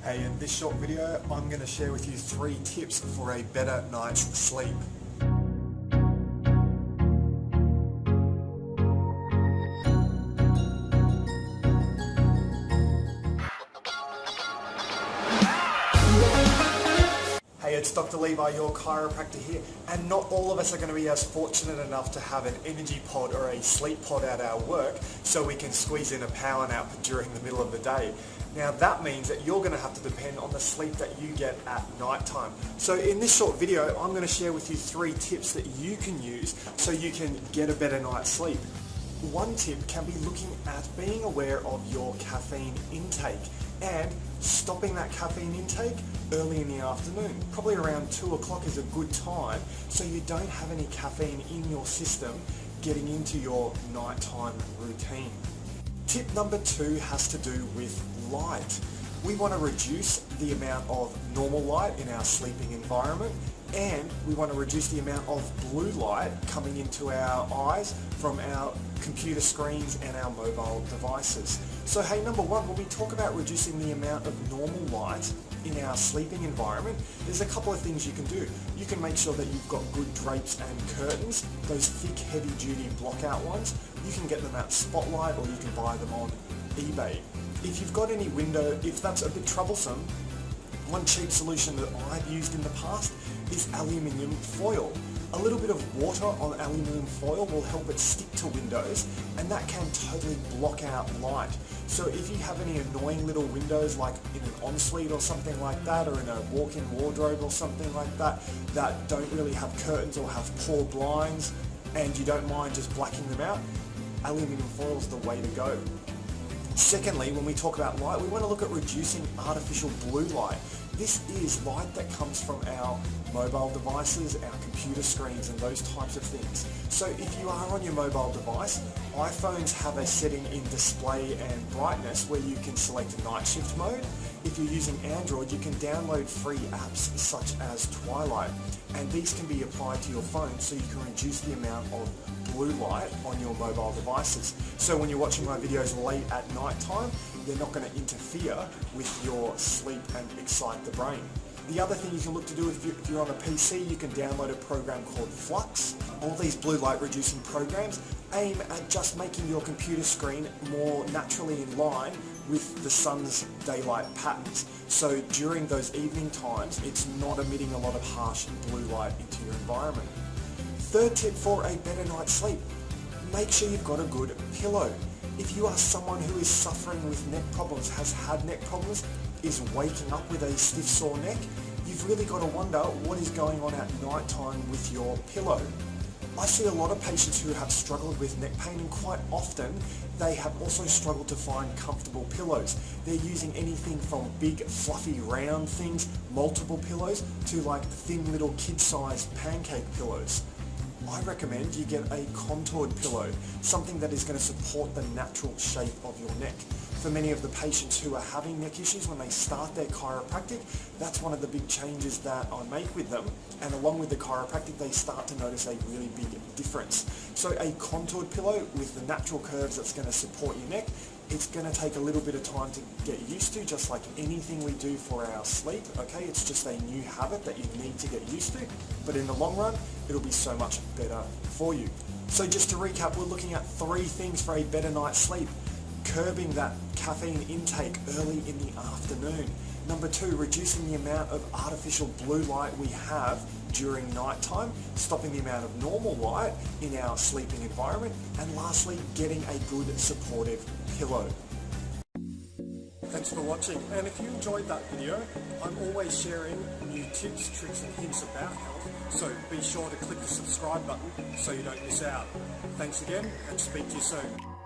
Hey, in this short video, I'm going to share with you 3 tips for a better night's sleep. Hey, it's Dr. Levi, your chiropractor here, and not all of us are going to be as fortunate enough to have an energy pod or a sleep pod at our work so we can squeeze in a power nap during the middle of the day. Now that means that you're going to have to depend on the sleep that you get at night time. So in this short video, I'm going to share with you 3 tips that you can use so you can get a better night's sleep. One tip can be looking at being aware of your caffeine intake and stopping that caffeine intake early in the afternoon. Probably around 2 o'clock is a good time so you don't have any caffeine in your system getting into your nighttime routine. Tip number 2 has to do with light. We want to reduce the amount of normal light in our sleeping environment, and we want to reduce the amount of blue light coming into our eyes from our computer screens and our mobile devices. So hey, number 1, when we talk about reducing the amount of normal light in our sleeping environment, there's a couple of things you can do. You can make sure that you've got good drapes and curtains, those thick heavy duty blockout ones. You can get them at Spotlight or you can buy them on eBay. If you've got any window, if that's a bit troublesome, one cheap solution that I've used in the past is aluminium foil. A little bit of water on aluminium foil will help it stick to windows, and that can totally block out light. So if you have any annoying little windows like in an ensuite or something like that, or in a walk-in wardrobe or something like that, that don't really have curtains or have poor blinds, and you don't mind just blacking them out, aluminium foil is the way to go. Secondly, when we talk about light, we want to look at reducing artificial blue light. This is light that comes from our mobile devices, our computer screens, and those types of things. So if you are on your mobile device, iPhones have a setting in display and brightness where you can select night shift mode. If you're using Android, you can download free apps such as Twilight, and these can be applied to your phone so you can reduce the amount of blue light on your mobile devices. So when you're watching my videos late at night time, they're not going to interfere with your sleep and excite the brain. The other thing you can look to do if you're on a PC, you can download a program called Flux. All these blue light reducing programs aim at just making your computer screen more naturally in line with the sun's daylight patterns. So during those evening times, it's not emitting a lot of harsh blue light into your environment. Third tip for a better night's sleep, make sure you've got a good pillow. If you are someone who is suffering with neck problems, has had neck problems, is waking up with a stiff sore neck, you've really got to wonder what is going on at night time with your pillow. I see a lot of patients who have struggled with neck pain, and quite often they have also struggled to find comfortable pillows. They're using anything from big fluffy round things, multiple pillows, to like thin little kid-sized pancake pillows. I recommend you get a contoured pillow, something that is going to support the natural shape of your neck. For many of the patients who are having neck issues when they start their chiropractic, that's one of the big changes that I make with them, and along with the chiropractic they start to notice a really big difference. So a contoured pillow with the natural curves that's going to support your neck, it's going to take a little bit of time to get used to, just like anything we do for our sleep, okay? It's just a new habit that you need to get used to, but in the long run, it'll be so much better for you. So just to recap, we're looking at 3 things for a better night's sleep. Curbing that caffeine intake early in the afternoon. Number 2, reducing the amount of artificial blue light we have during nighttime, stopping the amount of normal light in our sleeping environment, and lastly, getting a good supportive pillow. Thanks for watching, and if you enjoyed that video, I'm always sharing new tips, tricks and hints about health, so be sure to click the subscribe button so you don't miss out. Thanks again, and speak to you soon.